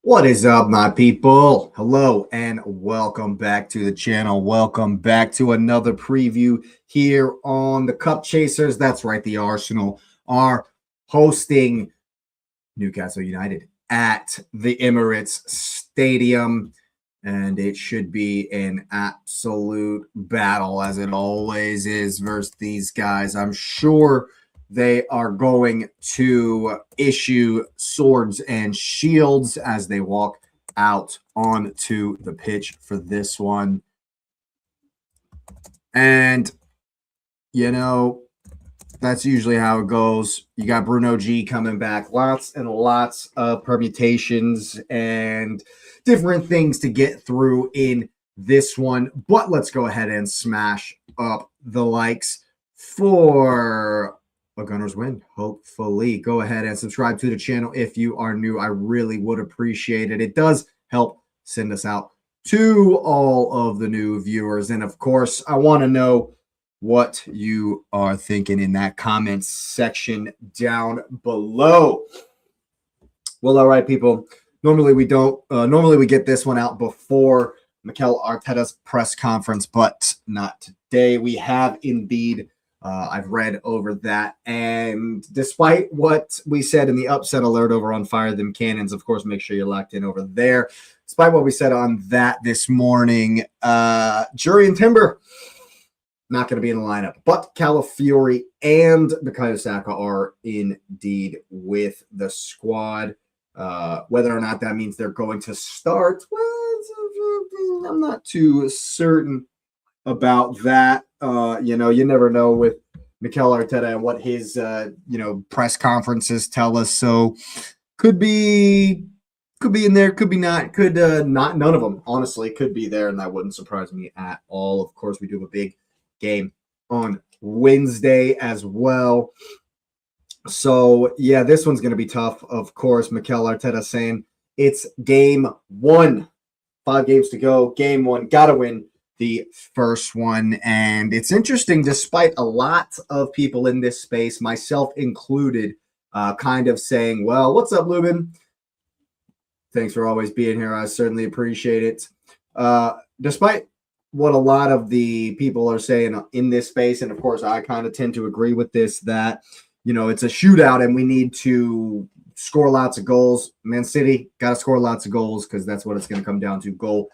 What is up, my people? Hello and welcome back to the channel. Welcome back to another preview here on the Cup Chasers. That's right, the Arsenal are hosting Newcastle United at the Emirates Stadium, and it should be an absolute battle, as it always is, versus these guys. I'm sure they are going to issue swords and shields as they walk out onto the pitch for this one. And, you know, that's usually how it goes. You got Bruno G coming back. Lots and lots of permutations and different things to get through in this one. But let's go ahead and smash up the likes for a Gunners win, hopefully. Go ahead and subscribe to the channel if you are new. I really would appreciate it. It does help send us out to all of the new viewers. And of course, I want to know what you are thinking in that comments section down below. Well, all right, people. Normally we don't. Normally we get this one out before Mikel Arteta's press conference, but not today. We have indeed. I've read over that, and despite what we said in the upset alert over on Fire Them Cannons, of course, make sure you're locked in over there. Despite what we said on that this morning, Jury and Timber not going to be in the lineup, but Calafiori and Bukayo Saka are indeed with the squad. Whether or not that means they're going to start, well, I'm not too certain about that. You never know with Mikel Arteta and what his press conferences tell us. So could be in there, could be not, could not. None of them honestly could be there, and that wouldn't surprise me at all. Of course, we do have a big game on Wednesday as well. So yeah, this one's going to be tough. Of course, Mikel Arteta saying it's game one, 5 games to go. Game one, gotta win the first one. And it's interesting, despite a lot of people in this space, myself included, kind of saying, well, what's up, Lubin? Thanks for always being here. I certainly appreciate it. Despite what a lot of the people are saying in this space, and of course, I kind of tend to agree with this, that, it's a shootout and we need to score lots of goals. Man City got to score lots of goals because that's what it's going to come down to, goal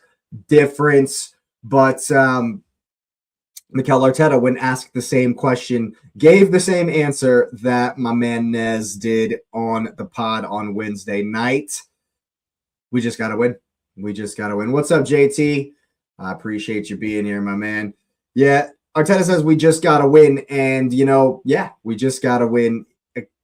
difference. But Mikel Arteta, when asked the same question, gave the same answer that my man Nez did on the pod on Wednesday night. We just got to win. We just got to win. What's up, JT? I appreciate you being here, my man. Yeah, Arteta says we just got to win. And, we just got to win.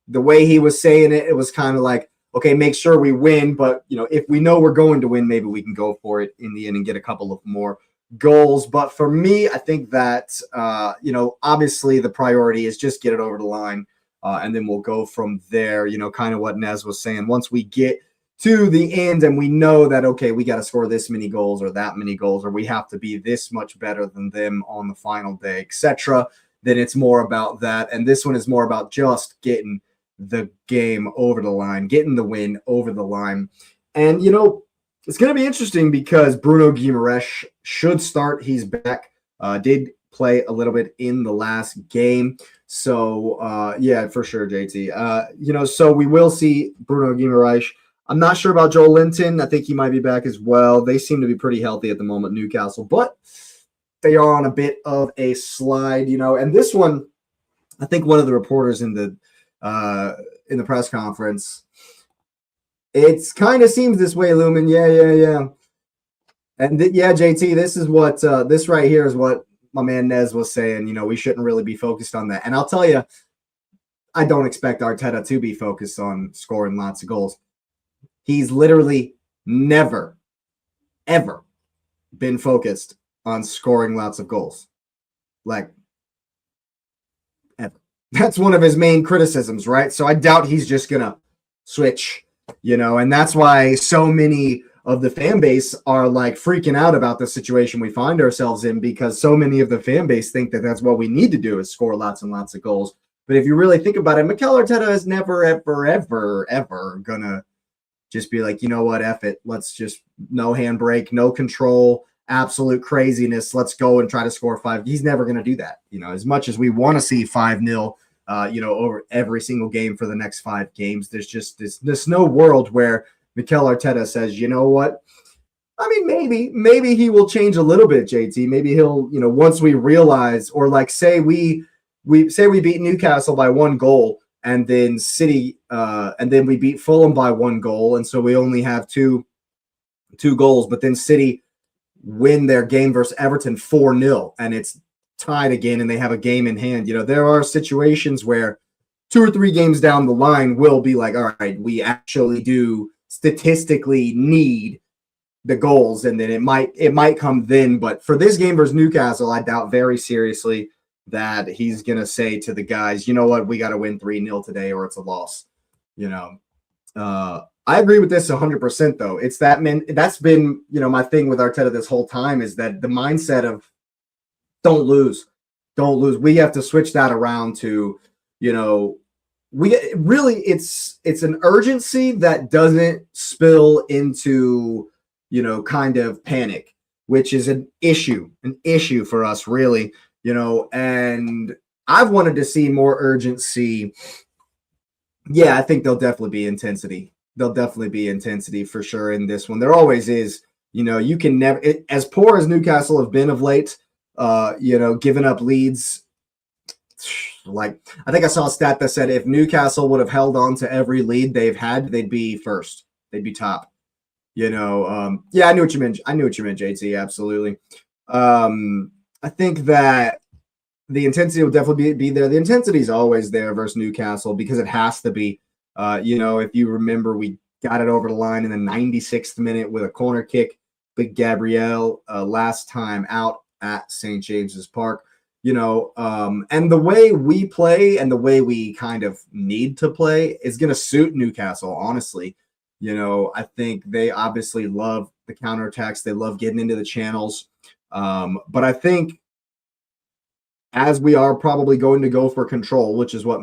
The way he was saying it, it was kind of like, okay, make sure we win. But, if we know we're going to win, maybe we can go for it in the end and get a couple of more goals. But for me, I think that, obviously the priority is just get it over the line. And then we'll go from there, kind of what Nez was saying. Once we get to the end and we know that, okay, we got to score this many goals or that many goals, or we have to be this much better than them on the final day, etc., then it's more about that. And this one is more about just getting the game over the line, getting the win over the line. And, it's going to be interesting because Bruno Guimaraes should start. He's back. Did play a little bit in the last game. So, yeah, for sure, JT. So we will see Bruno Guimaraes. I'm not sure about Joel Linton. I think he might be back as well. They seem to be pretty healthy at the moment, Newcastle. But they are on a bit of a slide, And this one, I think one of the reporters in the press conference, it kind of seems this way, Lumen. Yeah. And JT, this is what this right here is what my man Nez was saying. We shouldn't really be focused on that. And I'll tell you, I don't expect Arteta to be focused on scoring lots of goals. He's literally never, ever been focused on scoring lots of goals. Like, ever. That's one of his main criticisms, right? So I doubt he's just going to switch. And that's why so many of the fan base are like freaking out about the situation we find ourselves in, because so many of the fan base think that that's what we need to do is score lots and lots of goals. But if you really think about it, Mikel Arteta is never, ever, ever, ever gonna just be like, you know what, F it. Let's just no handbrake, no control, absolute craziness. Let's go and try to score 5. He's never going to do that. As much as we want to see 5-0, over every single game for the next 5 games, there's just this no world where Mikel Arteta says, you know what? I mean, maybe he will change a little bit, JT. Maybe he'll, once we realize, or like say we beat Newcastle by 1 goal, and then and then we beat Fulham by 1 goal, and so we only have two goals. But then City win their game versus Everton 4-0, and it's tied again, and they have a game in hand. There are situations where 2 or 3 games down the line will be like, all right, we actually do statistically need the goals, and then it might come then. But for this game versus Newcastle, I doubt very seriously that he's gonna say to the guys, you know what, we got to win 3-0 today, or it's a loss. I agree with this 100%. Though that's been my thing with Arteta this whole time, is that the mindset of don't lose. We have to switch that around to we really it's an urgency that doesn't spill into kind of panic, which is an issue for us, really, and I've wanted to see more urgency. Yeah, I think there'll definitely be intensity. For sure in this one. There always is. You can never, as poor as Newcastle have been of late, giving up leads. Like, I think I saw a stat that said if Newcastle would have held on to every lead they've had, they'd be first. They'd be top. Yeah, I knew what you meant. JT. Absolutely. I think that the intensity will definitely be there. The intensity is always there versus Newcastle because it has to be. If you remember, we got it over the line in the 96th minute with a corner kick. Big Gabriel last time out at St. James's Park. And the way we play and the way we kind of need to play is going to suit Newcastle, honestly. I think they obviously love the counterattacks. They love getting into the channels. But I think as we are probably going to go for control, which is what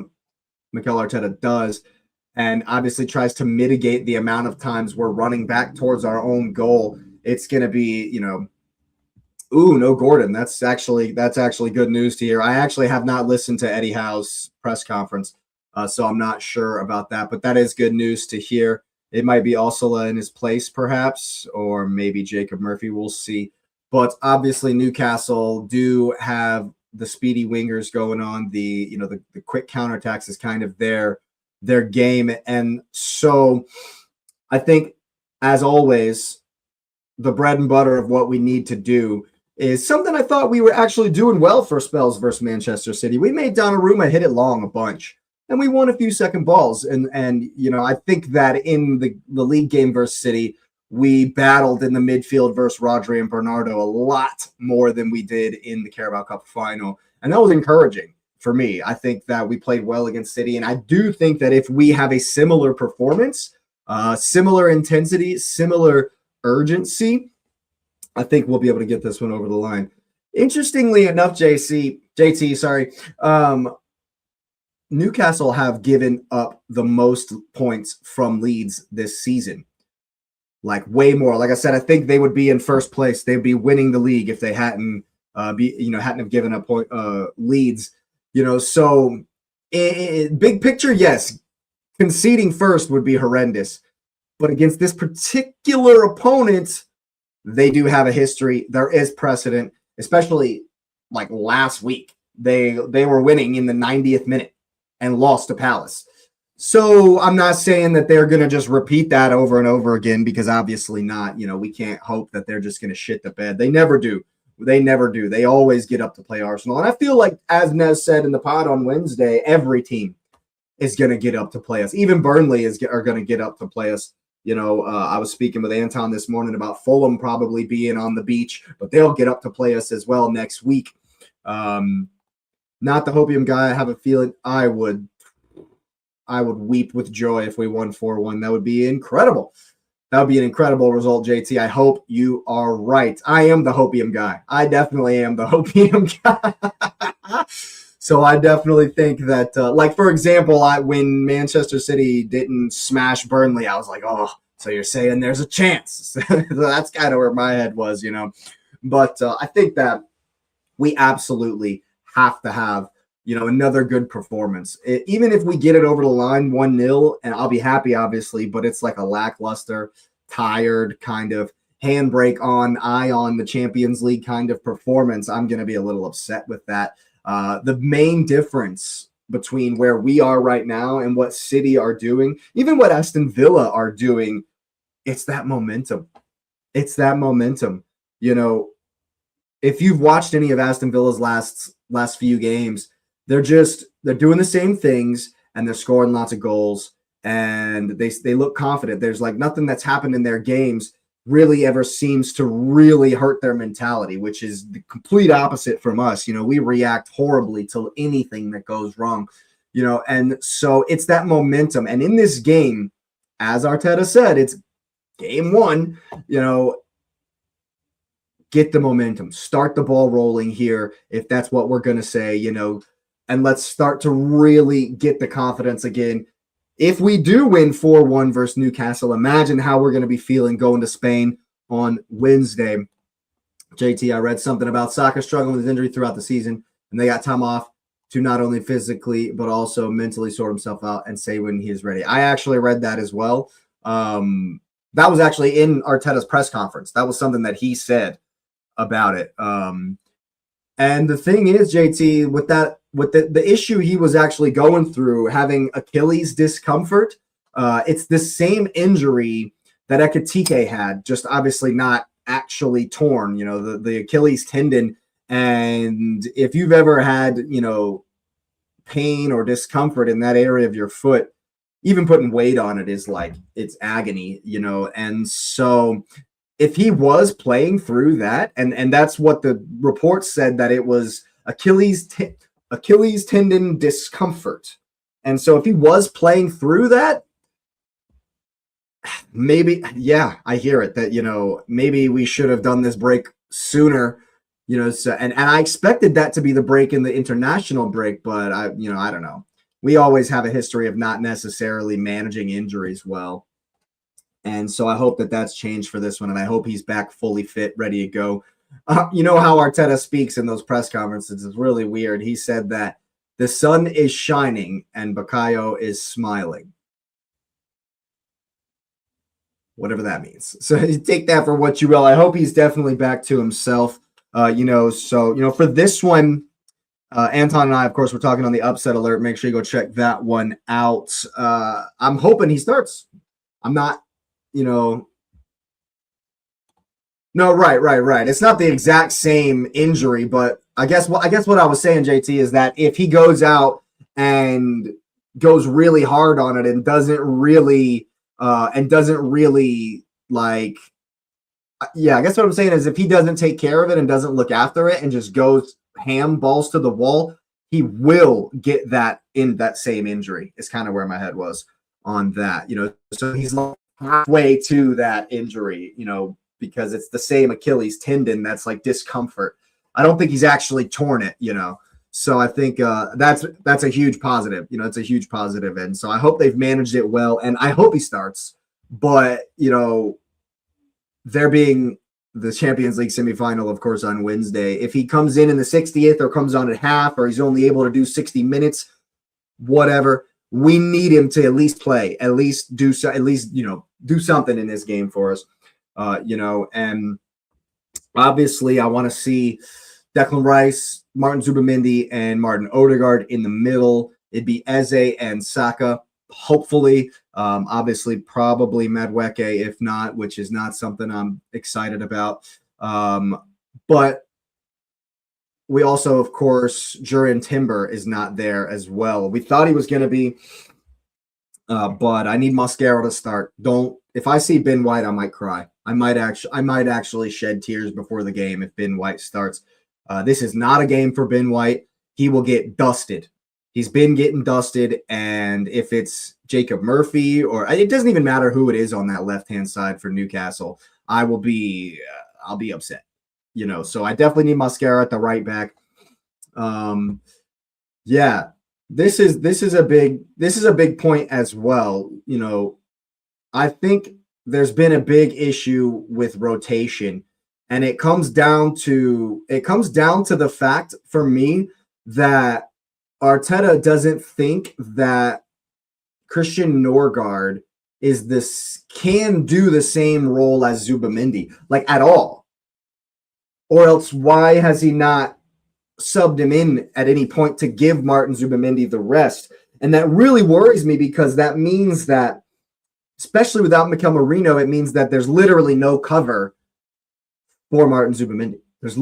Mikel Arteta does, and obviously tries to mitigate the amount of times we're running back towards our own goal, it's going to be, ooh, no Gordon. That's actually good news to hear. I actually have not listened to Eddie Howe's press conference, so I'm not sure about that. But that is good news to hear. It might be Ursula in his place, perhaps, or maybe Jacob Murphy. We'll see. But obviously, Newcastle do have the speedy wingers going on. The quick counterattacks is kind of their game, and so I think, as always, the bread and butter of what we need to do is something I thought we were actually doing well for spells versus Manchester City. We made Donnarumma hit it long a bunch, and we won a few second balls. And I think that in the league game versus City, we battled in the midfield versus Rodri and Bernardo a lot more than we did in the Carabao Cup final. And that was encouraging for me. I think that we played well against City. And I do think that if we have a similar performance, similar intensity, similar urgency, I think we'll be able to get this one over the line. Interestingly enough, JT, Newcastle have given up the most points from Leeds this season. Like, way more. Like I said, I think they would be in first place. They'd be winning the league if they hadn't have given up leads. So big picture, yes, conceding first would be horrendous. But against this particular opponent, they do have a history. There is precedent, especially like last week. They were winning in the 90th minute and lost to Palace. So I'm not saying that they're going to just repeat that over and over again, because obviously not. We can't hope that they're just going to shit the bed. They never do. They always get up to play Arsenal. And I feel like, as Nez said in the pod on Wednesday, every team is going to get up to play us. Even Burnley are going to get up to play us. I was speaking with Anton this morning about Fulham probably being on the beach, but they'll get up to play us as well next week. Not the hopium guy. I have a feeling I would weep with joy if we won 4-1. That would be incredible. That would be an incredible result, JT. I hope you are right. I am the hopium guy. I definitely am the hopium guy. So I definitely think that, for example, when Manchester City didn't smash Burnley, I was like, oh, So you're saying there's a chance. That's kind of where my head was, But I think that we absolutely have to have, another good performance. Even if we get it over the line 1-0, and I'll be happy, obviously, but it's like a lackluster, tired kind of handbrake on, eye on the Champions League kind of performance, I'm going to be a little upset with that. The main difference between where we are right now and what City are doing, even what Aston Villa are doing, it's that momentum. It's that momentum. If you've watched any of Aston Villa's last few games, they're doing the same things and they're scoring lots of goals and they look confident. There's like nothing that's happened in their games really ever seems to really hurt their mentality, which is the complete opposite from us. We react horribly to anything that goes wrong, and so it's that momentum. And in this game, as Arteta said, it's game one, get the momentum, start the ball rolling here, if that's what we're going to say, and let's start to really get the confidence again. If we do win 4-1 versus Newcastle, imagine how we're going to be feeling going to Spain on Wednesday. JT, I read something about Saka struggling with injury throughout the season, and they got time off to not only physically but also mentally sort himself out and say when he is ready. I actually read that as well. That was actually in Arteta's press conference. That was something that he said about it. And the thing is, JT, with the issue he was actually going through, having Achilles discomfort, it's the same injury that Ekitike had, just obviously not actually torn, the Achilles tendon. And if you've ever had, pain or discomfort in that area of your foot, even putting weight on it is like, it's agony, and so if he was playing through that, and that's what the report said, that it was Achilles tendon discomfort. And so if he was playing through that, maybe, yeah, I hear it, that, maybe we should have done this break sooner, so, and I expected that to be the break in the international break, but I don't know. We always have a history of not necessarily managing injuries well. And so I hope that that's changed for this one. And I hope he's back fully fit, ready to go. You know how Arteta speaks in those press conferences is really weird. He said that the sun is shining and Bukayo is smiling. Whatever that means. So you take that for what you will. I hope he's definitely back to himself. So for this one, Anton and I, of course, we're talking on the upset alert. Make sure you go check that one out. I'm hoping he starts. I'm not, no, right. It's not the exact same injury, but I guess what I was saying, JT, is that if he goes out and goes really hard on it and doesn't really like, yeah, I guess what I'm saying is if he doesn't take care of it and doesn't look after it and just goes ham balls to the wall, he will get that same injury. Is kind of where my head was on that, so he's like halfway to that injury, because it's the same Achilles tendon that's like discomfort. I don't think he's actually torn it, so I think that's a huge positive. It's a huge positive, and so I hope they've managed it well, and I hope he starts. But there being the Champions League semifinal, of course, on Wednesday, if he comes in the 60th or comes on at half, or he's only able to do 60 minutes, whatever, we need him to at least play, do something in this game for us, and obviously I want to see Declan Rice, Martin Zubimendi, and Martin Odegaard in the middle. It'd be Eze and Saka, hopefully. Obviously, probably Madueke, if not, which is not something I'm excited about. But we also, of course, Jurriën Timber is not there as well. We thought he was going to be, but I need Mascara to start. If I see Ben White, I might cry. I might actually shed tears before the game if Ben White starts. This is not a game for Ben White. He will get dusted. He's been getting dusted, and if it's Jacob Murphy, or it doesn't even matter who it is on that left-hand side for Newcastle, I'll be upset. So I definitely need Mascara at the right back. Yeah, this is a big point as well. I think there's been a big issue with rotation, and it comes down to the fact for me that Arteta doesn't think that Christian Norgard is this can do the same role as Zubamendi, like at all. Or else why has he not subbed him in at any point to give Martin Zubamendi the rest? And that really worries me because that means that, especially without Mikel Merino, it means that there's literally no cover for Martin Zubamendi. There's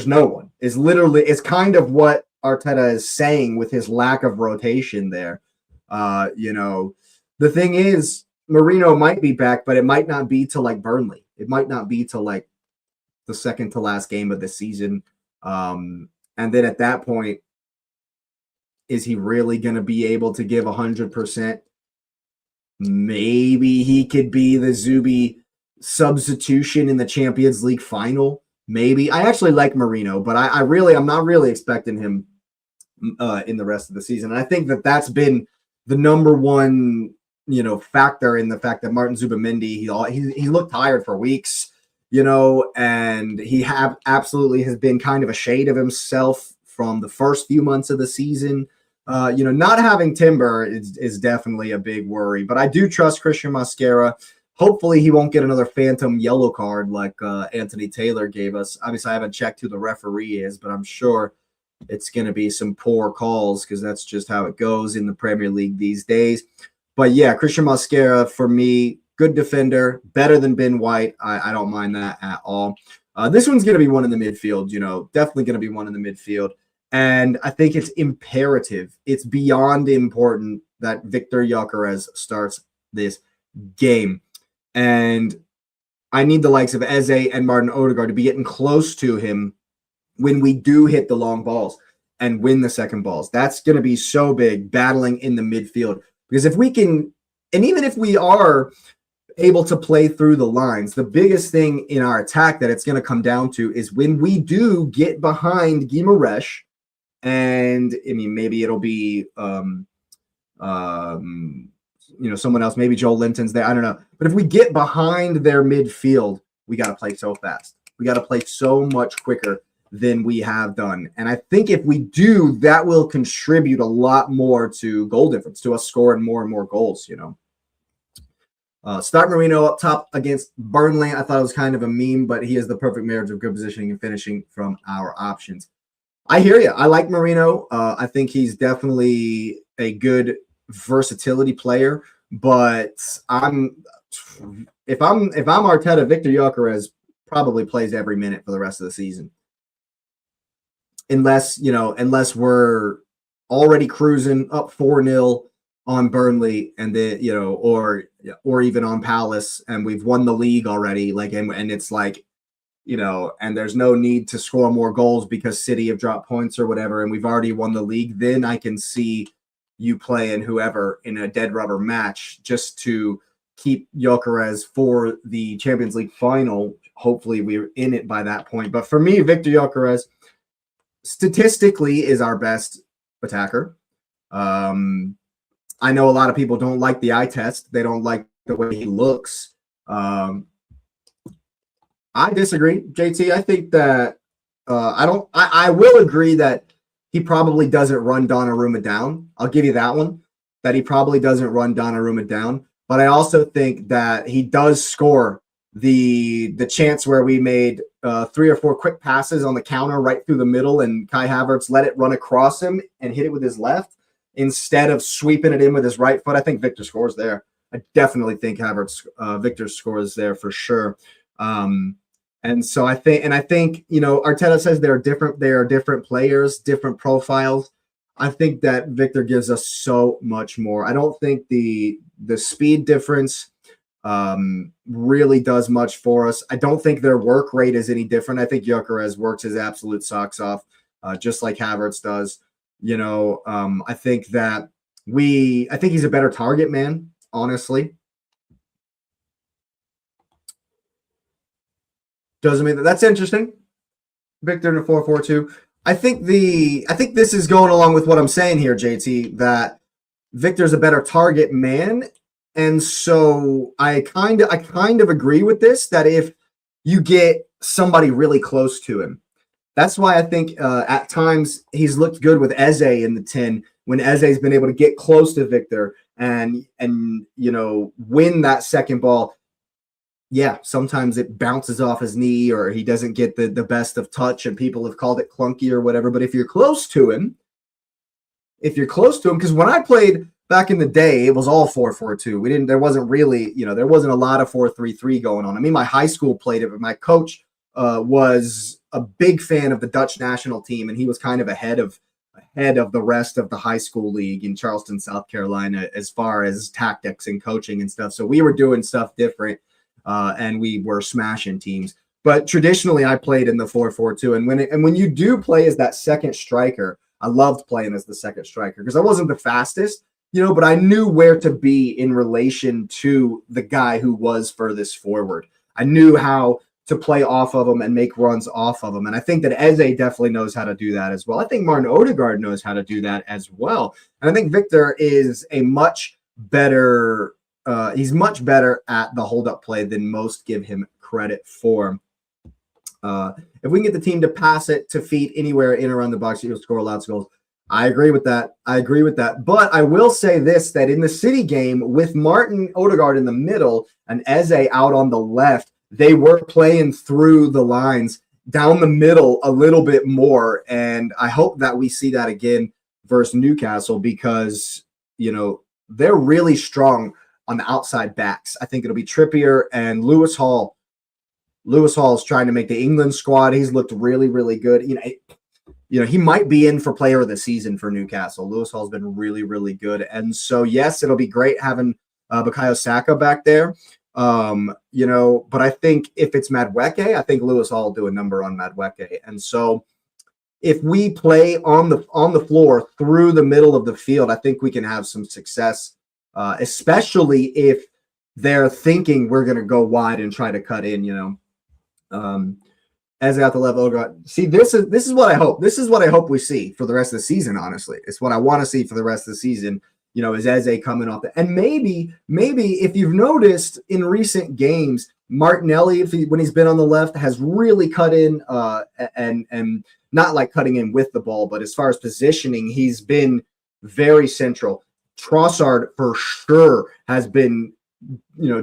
no one. It's kind of what Arteta is saying with his lack of rotation there. The thing is, Marino might be back, but it might not be till like Burnley. It might not be till like the second to last game of the season. And then at that point, is he really going to be able to give 100%? Maybe he could be the Zuby substitution in the Champions League final. Maybe. I actually like Marino, but I'm not really expecting him in the rest of the season. And I think that's been the number one, factor in the fact that Martin Zubamendi, he looked tired for weeks, and he absolutely has been kind of a shade of himself from the first few months of the season. Not having Timber is definitely a big worry, but I do trust Christian Mosquera. Hopefully he won't get another phantom yellow card like Anthony Taylor gave us. Obviously, I haven't checked who the referee is, but I'm sure it's going to be some poor calls because that's just how it goes in the Premier League these days. But yeah, Christian Mosquera, for me, good defender, better than Ben White. I don't mind that at all. This one's going to be one in the midfield, definitely going to be one in the midfield. And I think it's imperative. It's beyond important that Victor Gyökeres starts this game. And I need the likes of Eze and Martin Odegaard to be getting close to him when we do hit the long balls and win the second balls. That's going to be so big, battling in the midfield. Because if we can, and even if we are able to play through the lines, the biggest thing in our attack that it's going to come down to is when we do get behind Guimaraes, and I mean, maybe it'll be someone else, maybe Joel Linton's there, I don't know. But if we get behind their midfield, we got to play so fast. We got to play so much quicker than we have done. And I think if we do, that will contribute a lot more to goal difference, to us scoring more and more goals, Start Marino up top against Burnley. I thought it was kind of a meme, but he is the perfect marriage of good positioning and finishing from our options. I hear you. I like Marino. I think he's definitely a good versatility player, but if I'm Arteta, Victor Gyökeres probably plays every minute for the rest of the season. Unless we're already cruising up 4-0 on Burnley and then, or even on Palace and we've won the league already, and it's like, and there's no need to score more goals because City have dropped points or whatever, and we've already won the league, then I can see you playing whoever in a dead rubber match just to keep Gyökeres for the Champions League final. Hopefully we're in it by that point. But for me, Victor Gyökeres statistically is our best attacker. I know a lot of people don't like the eye test. They don't like the way he looks. I disagree, JT. I think that I will agree that he probably doesn't run Donnarumma down. I'll give you that one, that he probably doesn't run Donnarumma down. But I also think that he does score the chance where we made 3 or 4 quick passes on the counter right through the middle, and Kai Havertz let it run across him and hit it with his left instead of sweeping it in with his right foot. I think Victor scores there. I definitely think Victor scores there for sure. And so I think, Arteta says they are different players, different profiles. I think that Victor gives us so much more. I don't think the speed difference really does much for us. I don't think their work rate is any different. I think Gyökeres works his absolute socks off, just like Havertz does. I think he's a better target man, honestly. Doesn't mean that's interesting. Victor in a 4-4-2. I think this is going along with what I'm saying here, JT, that Victor's a better target man. And so I kind of agree with this, that if you get somebody really close to him, that's why I think at times he's looked good with Eze in the 10, when Eze's been able to get close to Victor and win that second ball. Yeah, sometimes it bounces off his knee or he doesn't get the best of touch and people have called it clunky or whatever. But if you're close to him, because when I played back in the day, it was all 4-4-2. There wasn't really, there wasn't a lot of 4-3-3 going on. I mean, my high school played it, but my coach was a big fan of the Dutch national team, and he was kind of ahead of the rest of the high school league in Charleston, South Carolina, as far as tactics and coaching and stuff. So we were doing stuff different, and we were smashing teams. But traditionally, I played in the 4-4-2, and when you do play as that second striker, I loved playing as the second striker because I wasn't the fastest, but I knew where to be in relation to the guy who was furthest forward. I knew how to play off of him and make runs off of him. And I think that Eze definitely knows how to do that as well. I think Martin Odegaard knows how to do that as well. And I think Victor is a much better he's much better at the hold-up play than most give him credit for. If we can get the team to pass it to feet anywhere in or around the box, you'll score lots of goals. I agree with that. But I will say this, that in the City game, with Martin Odegaard in the middle and Eze out on the left, they were playing through the lines down the middle a little bit more. And I hope that we see that again versus Newcastle because, they're really strong on the outside backs. I think it'll be Trippier and Lewis Hall. Lewis Hall is trying to make the England squad. He's looked really, really good. He might be in for player of the season for Newcastle. Lewis Hall's been really, really good. And so, yes, it'll be great having Bukayo Saka back there. But I think if it's Madueke, I think Lewis Hall will do a number on Madueke. And so if we play on the floor through the middle of the field, I think we can have some success, especially if they're thinking we're going to go wide and try to cut in, As at the level, see, this is what I hope. This is what I hope we see for the rest of the season. Honestly, it's what I want to see for the rest of the season. Is Eze coming off and maybe if you've noticed in recent games, Martinelli, when he's been on the left, has really cut in, and not like cutting in with the ball, but as far as positioning, he's been very central. Trossard for sure has been,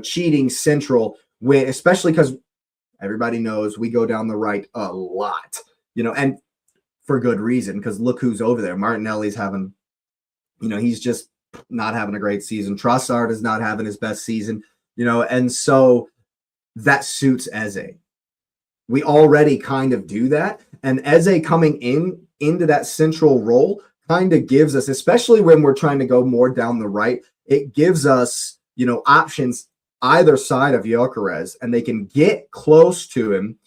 cheating central, especially because everybody knows we go down the right a lot, and for good reason, because look who's over there. Martinelli's having, he's just not having a great season. Trossard is not having his best season, and so that suits Eze. We already kind of do that, and Eze coming into that central role kind of gives us, especially when we're trying to go more down the right, it gives us, options either side of Gyökeres, and they can get close to him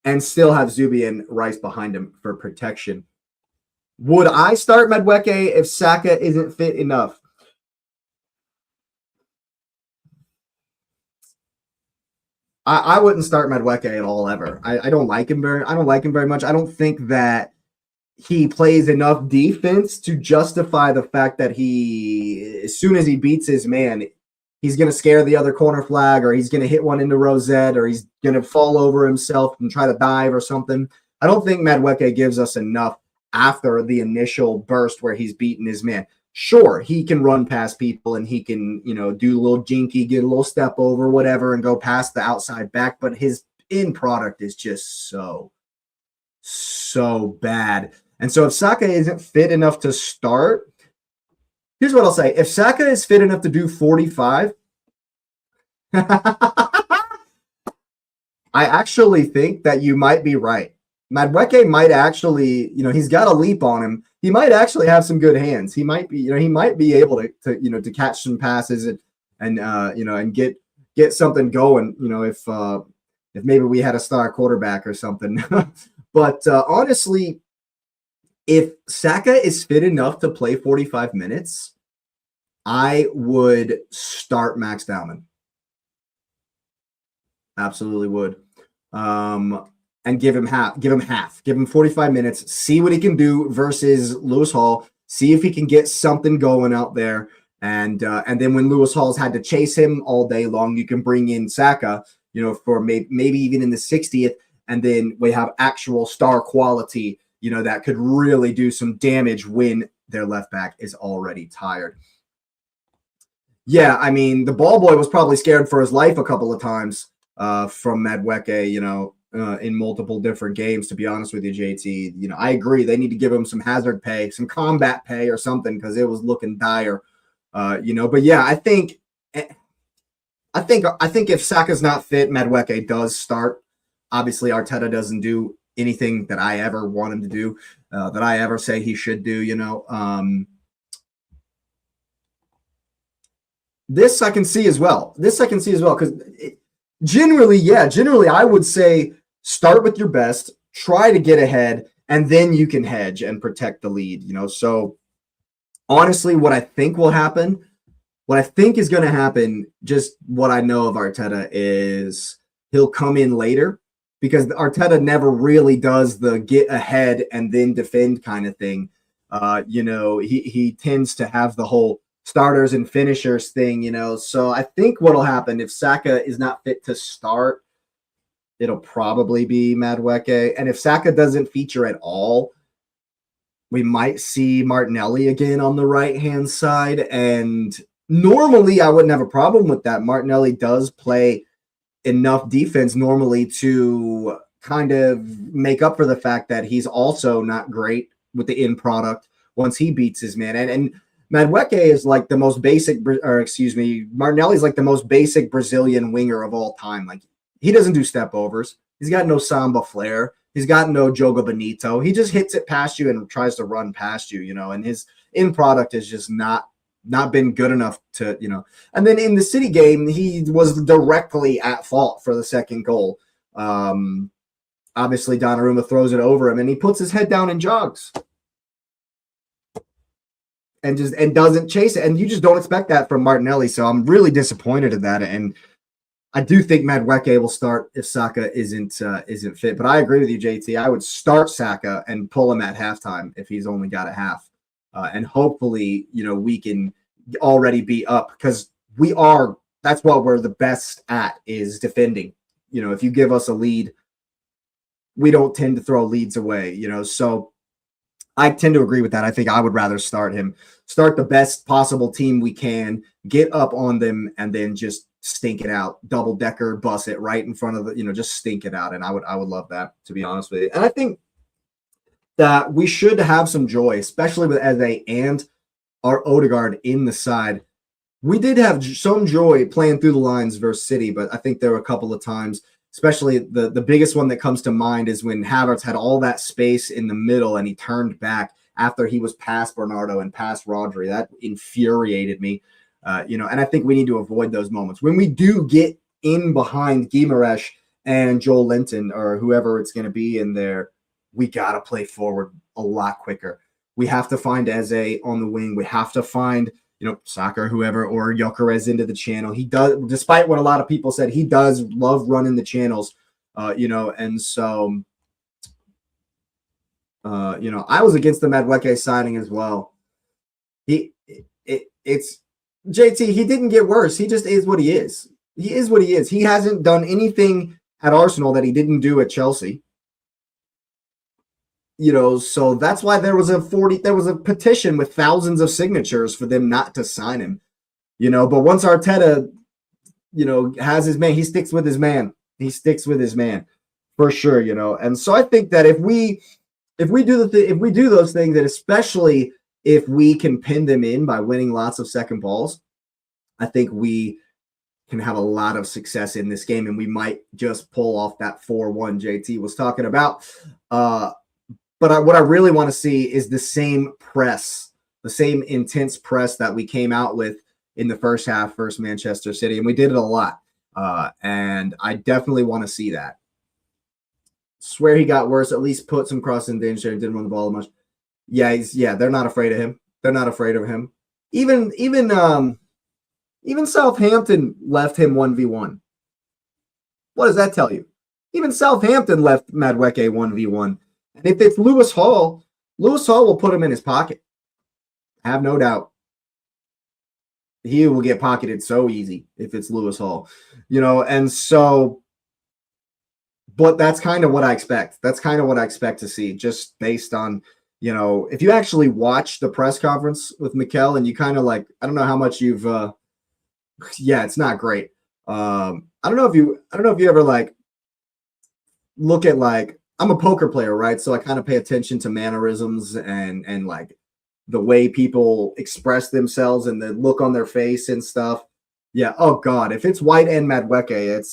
and still have Zubi and Rice behind him for protection. Would I start Madueke if Saka isn't fit enough? I wouldn't start Madueke at all ever. I don't like him very much. I don't think that he plays enough defense to justify the fact that as soon as he beats his man, he's going to scare the other corner flag, or he's going to hit one into Rosette, or he's going to fall over himself and try to dive or something. I don't think Madueke gives us enough after the initial burst where he's beaten his man. Sure, he can run past people and he can, do a little jinky, get a little step over, whatever, and go past the outside back. But his end product is just so bad. And so if Saka isn't fit enough to start, here's what I'll say. If Saka is fit enough to do 45, I actually think that you might be right. Madueke might actually, he's got a leap on him. He might actually have some good hands. He might be, he might be able to catch some passes and get something going, if maybe we had a star quarterback or something. But honestly, if Saka is fit enough to play 45 minutes, I would start Max Baumann. Absolutely would. And give him 45 minutes, see what he can do versus Lewis Hall, see if he can get something going out there. And then when Lewis Hall's had to chase him all day long, you can bring in Saka, for maybe even in the 60th, and then we have actual star quality, that could really do some damage when their left back is already tired. Yeah, I mean, the ball boy was probably scared for his life a couple of times from Madueke, in multiple different games, to be honest with you, JT. I agree. They need to give him some hazard pay, some combat pay or something, because it was looking dire. But yeah, I think if Saka's not fit, Madueke does start. Obviously, Arteta doesn't do anything that I ever want him to do, that I ever say he should do. This I can see as well. Because generally, I would say start with your best, try to get ahead, and then you can hedge and protect the lead. So honestly, what I think will happen, what I think is going to happen, just what I know of Arteta, is he'll come in later, because Arteta never really does the get ahead and then defend kind of thing. He tends to have the whole starters and finishers thing, So I think what'll happen, if Saka is not fit to start, it'll probably be Madueke. And if Saka doesn't feature at all, we might see Martinelli again on the right-hand side. And normally I wouldn't have a problem with that. Martinelli does play enough defense normally to kind of make up for the fact that he's also not great with the end product once he beats his man. And Madueke is like the most basic, Martinelli is like the most basic Brazilian winger of all time. Like, he doesn't do step overs. He's got no samba flair. He's got no Joga Bonito. He just hits it past you and tries to run past you, and his end product is just not been good enough to, And then in the City game, he was directly at fault for the second goal. Obviously, Donnarumma throws it over him, and he puts his head down and jogs. And doesn't chase it. And you just don't expect that from Martinelli. So I'm really disappointed in that. And I do think Madueke will start if Saka isn't fit. But I agree with you, JT. I would start Saka and pull him at halftime if he's only got a half. And hopefully, we can already be up, because that's what we're the best at, is defending. If you give us a lead, we don't tend to throw leads away, So I tend to agree with that. I think I would rather start him, start the best possible team we can, get up on them, and then just stink it out, double decker, bus it right in front of the, just stink it out. And I would love that, to be honest with you. And I think that we should have some joy, especially with Eze and our Odegaard in the side. We did have some joy playing through the lines versus City, but I think there were a couple of times, especially the biggest one that comes to mind is when Havertz had all that space in the middle and he turned back after he was past Bernardo and past Rodri. That infuriated me, and I think we need to avoid those moments. When we do get in behind Guimaraes and Joel Linton or whoever it's going to be in there, we got to play forward a lot quicker. We have to find Eze on the wing. We have to find Saka, whoever, or Gyökeres into the channel. He does, despite what a lot of people said, he does love running the channels, and so, I was against the Madueke signing as well. It's JT, he didn't get worse. He just is what he is. He is what he is. He hasn't done anything at Arsenal that he didn't do at Chelsea. So that's why there was a petition with thousands of signatures for them not to sign him, but once Arteta, has his man, he sticks with his man. He sticks with his man for sure, And so I think that if we do those things, and especially if we can pin them in by winning lots of second balls, I think we can have a lot of success in this game, and we might just pull off that 4-1 JT was talking about. But what I really want to see is the same press, the same intense press that we came out with in the first half versus Manchester City. And we did it a lot. And I definitely want to see that. Swear he got worse, at least put some cross in danger and didn't run the ball much. Yeah, they're not afraid of him. They're not afraid of him. Even Southampton left him 1v1. What does that tell you? Even Southampton left Madueke 1v1. And if it's Lewis Hall will put him in his pocket. I have no doubt. he will get pocketed so easy if it's Lewis Hall, and so, but that's kind of what I expect. That's kind of what I expect to see, just based on, if you actually watch the press conference with Mikel and you kind of like, I don't know how much you've, yeah, it's not great. I don't know if you ever like look at like, I'm a poker player, right? So I kind of pay attention to mannerisms and like the way people express themselves and the look on their face and stuff. Yeah. Oh God, if it's White and Madueke,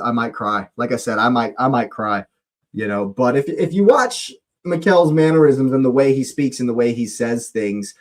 I might cry. Like I said, I might cry. But if you watch Mikel's mannerisms and the way he speaks and the way he says things,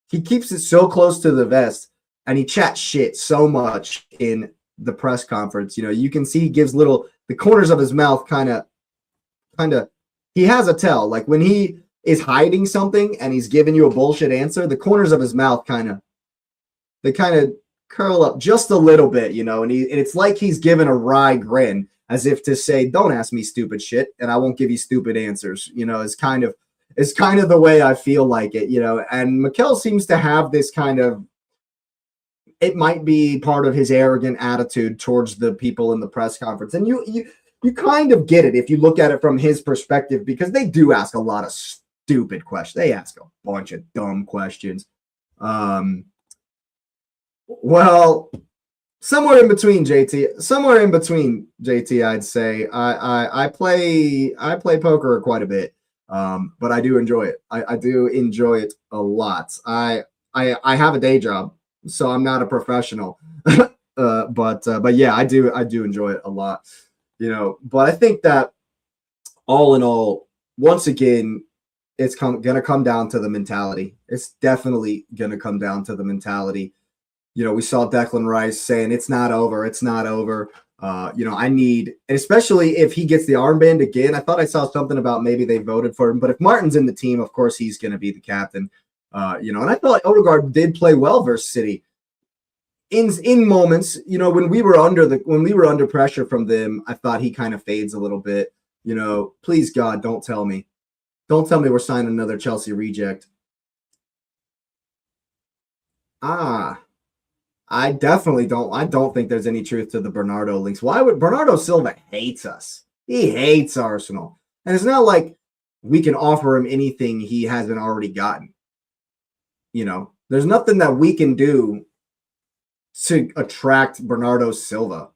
he keeps it so close to the vest and he chats shit so much in the press conference. You can see he gives the corners of his mouth kind of, he has a tell. Like when he is hiding something and he's giving you a bullshit answer, the corners of his mouth kind of curl up just a little bit, and it's like he's given a wry grin as if to say, don't ask me stupid shit and I won't give you stupid answers. It's kind of the way I feel like it, and Mikel seems to have this kind of, it might be part of his arrogant attitude towards the people in the press conference. And you kind of get it if you look at it from his perspective, because they do ask a lot of stupid questions. They ask a bunch of dumb questions. Well, somewhere in between, JT, I'd say. I play poker quite a bit, but I do enjoy it. I do enjoy it a lot. I have a day job, so I'm not a professional, but yeah, I do enjoy it a lot. But I think that all in all, once again, it's going to come down to the mentality. It's definitely going to come down to the mentality. We saw Declan Rice saying it's not over. It's not over. I need, especially if he gets the armband again. I thought I saw something about maybe they voted for him, but if Martin's in the team, of course he's going to be the captain. And I thought Odegaard did play well versus City. In moments, when we were under pressure from them, I thought he kind of fades a little bit. Please God, don't tell me we're signing another Chelsea reject. I definitely don't. I don't think there's any truth to the Bernardo links. Why would Bernardo Silva hates us? He hates Arsenal, and it's not like we can offer him anything he hasn't already gotten. There's nothing that we can do to attract Bernardo Silva.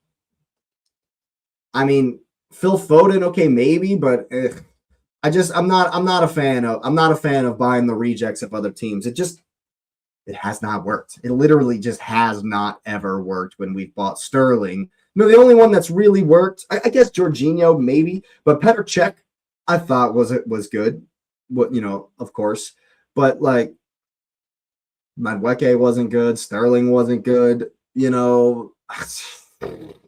I mean, Phil Foden, okay, maybe, but I'm not a fan of buying the rejects of other teams. It has not worked. It literally just has not ever worked when we've bought Sterling. No, the only one that's really worked, I guess Jorginho maybe, but Petr Cech I thought was good. What of course, but like Madueke wasn't good. Sterling wasn't good.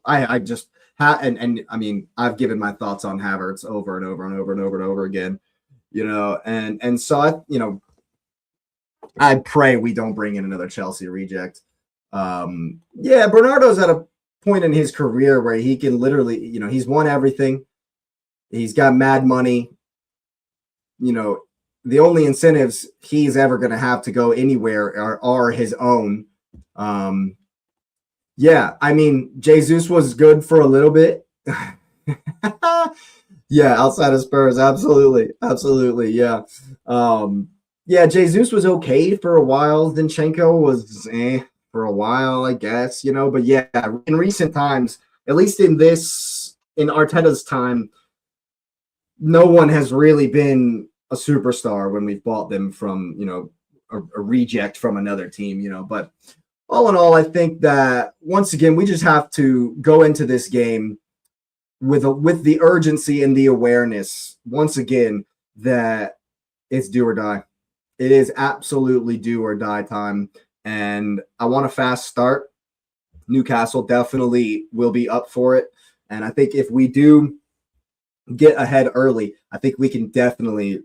I just and I mean I've given my thoughts on Havertz over and over and over and over and over again. And so I pray we don't bring in another Chelsea reject. Yeah, Bernardo's at a point in his career where he can literally, he's won everything. He's got mad money. The only incentives he's ever going to have to go anywhere are his own. Yeah, I mean, Jesus was good for a little bit. Yeah, outside of Spurs, absolutely. Absolutely, yeah. Yeah, Jesus was okay for a while. Zinchenko was for a while, I guess, But yeah, in recent times, at least in Arteta's time, no one has really been a superstar when we've bought them from, a reject from another team, But all in all, I think that once again, we just have to go into this game with the urgency and the awareness, once again, that it's do or die. It is absolutely do or die time. And I want a fast start. Newcastle definitely will be up for it. And I think if we do get ahead early, I think we can definitely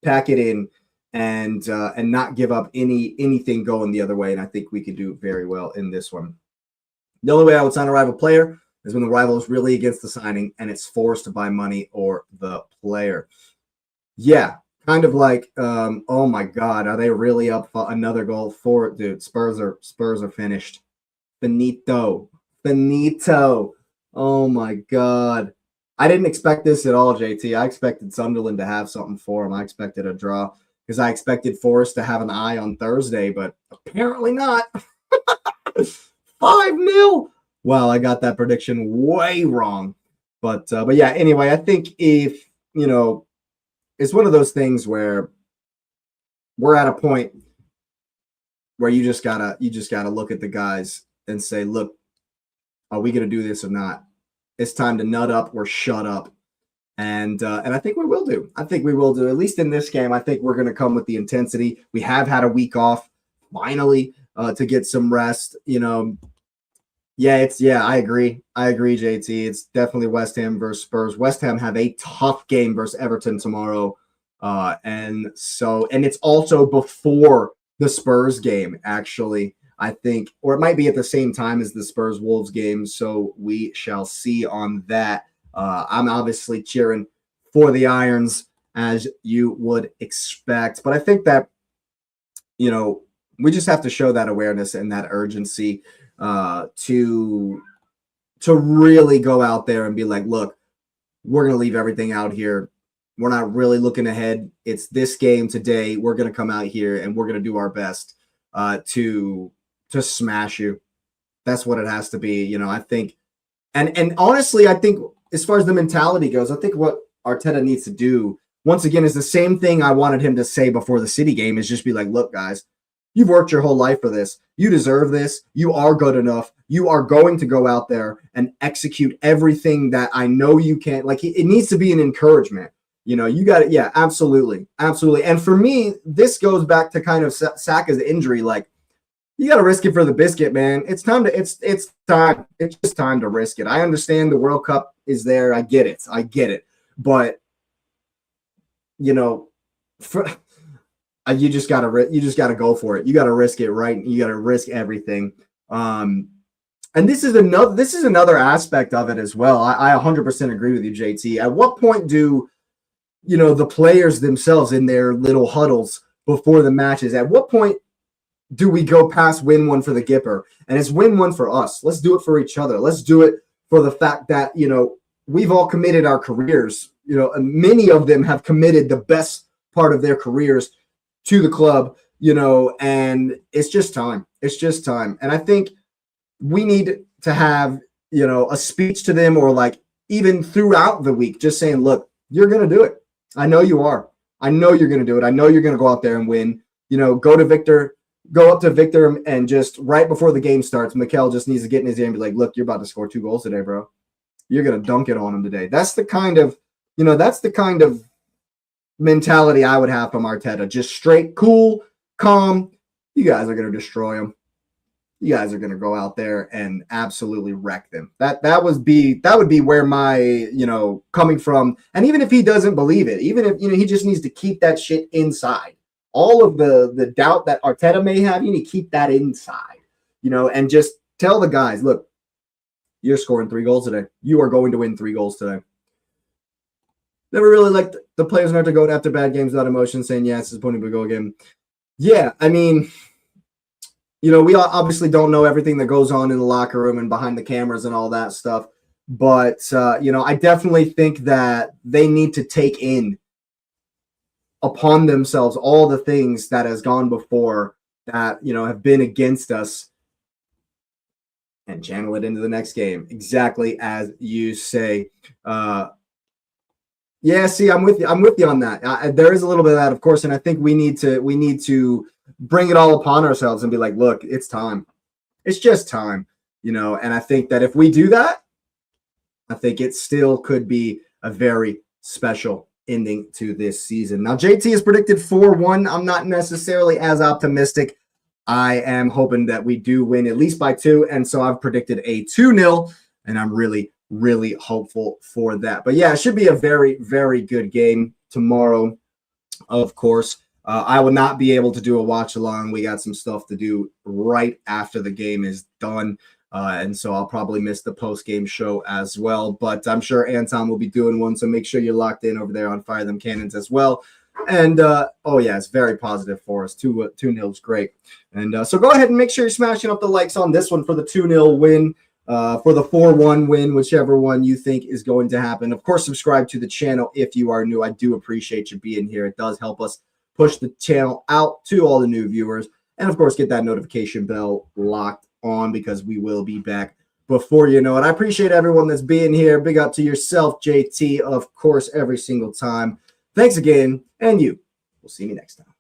pack it in and not give up anything going the other way. And I think we can do very well in this one. The only way I would sign a rival player is when the rival is really against the signing and it's forced by money or the player. Yeah. kind of like, oh my God, are they really up for another goal for it, dude? Spurs are finished. Finito. Finito. Oh my God. I didn't expect this at all, JT. I expected Sunderland to have something for them. I expected a draw because I expected Forest to have an eye on Thursday, but apparently not. 5-0. Well, I got that prediction way wrong. But yeah, anyway, I think if, it's one of those things where we're at a point where you just gotta look at the guys and say, look, are we gonna do this or not? It's time to nut up or shut up. And I think we will do. I think we will do. At least in this game, I think we're gonna come with the intensity. We have had a week off, finally, to get some rest. I agree. JT. It's definitely West Ham versus Spurs. West Ham have a tough game versus Everton tomorrow. And it's also before the Spurs game, actually, I think, or it might be at the same time as the Spurs Wolves game. So we shall see on that. I'm obviously cheering for the Irons, as you would expect. But I think that, we just have to show that awareness and that urgency to really go out there and be like, look, we're going to leave everything out here. We're not really looking ahead. It's this game today. We're going to come out here and we're going to do our best to smash you. That's what it has to be. I think, and honestly, I think as far as the mentality goes, I think what Arteta needs to do, once again, is the same thing I wanted him to say before the City game, is just be like, look, guys, you've worked your whole life for this. You deserve this. You are good enough. You are going to go out there and execute everything that I know you can. Like, it needs to be an encouragement. You got it. Yeah, absolutely. Absolutely. And for me, this goes back to kind of Saka's injury. Like, you got to risk it for the biscuit, man. It's time to, it's time. It's just time to risk it. I understand the World Cup is there. I get it. But, you just gotta go for it. You gotta risk it, right? You gotta risk everything. And this is another aspect of it as well. I 100% agree with you, JT. At what point do the players themselves in their little huddles before the matches? At what point do we go past win one for the Gipper? And it's win one for us. Let's do it for each other. Let's do it for the fact that we've all committed our careers. And many of them have committed the best part of their careers to the club, and it's just time. It's just time. And I think we need to have, a speech to them, or like even throughout the week, just saying, look, you're going to do it. I know you are. I know you're going to do it. I know you're going to go out there and win. Go up to Victor and just right before the game starts, Mikel just needs to get in his ear and be like, look, you're about to score 2 goals today, bro. You're going to dunk it on him today. That's the kind of mentality I would have from Arteta. Just straight, cool, calm. You guys are going to destroy them. You guys are going to go out there and absolutely wreck them. That would be where my, coming from. And even if he doesn't believe it, even if, he just needs to keep that shit inside. All of the doubt that Arteta may have, you need to keep that inside, and just tell the guys, look, you're scoring 3 goals today. You are going to win 3 goals today. Never really liked the players not to go after bad games without emotion, saying, yeah, it's disappointing, but go again. Yeah, I mean, we obviously don't know everything that goes on in the locker room and behind the cameras and all that stuff. But, I definitely think that they need to take in upon themselves all the things that has gone before that, have been against us, and channel it into the next game. Exactly as you say. Yeah, see, I'm with you on that. There is a little bit of that, of course, and I think we need to bring it all upon ourselves and be like, look, it's time. It's just time, and I think that if we do that, I think it still could be a very special ending to this season. Now, JT has predicted 4-1. I'm not necessarily as optimistic. I am hoping that we do win at least by 2, and so I've predicted a 2-0, and I'm really hopeful for that. But yeah, it should be a very, very good game tomorrow, of course. I will not be able to do a watch along. We got some stuff to do right after the game is done. And so I'll probably miss the post-game show as well. But I'm sure Anton will be doing one, so make sure you're locked in over there on Fire Them Cannons as well. And oh yeah, it's very positive for us. 2-0 is great. And so go ahead and make sure you're smashing up the likes on this one for the 2-0 win, for the 4-1 win, whichever one you think is going to happen. Of course, subscribe to the channel if you are new. I do appreciate you being here. It does help us push the channel out to all the new viewers. And of course, get that notification bell locked on because we will be back before you know it. I appreciate everyone that's being here. Big up to yourself, JT, of course, every single time. Thanks again, and you. We'll see you next time.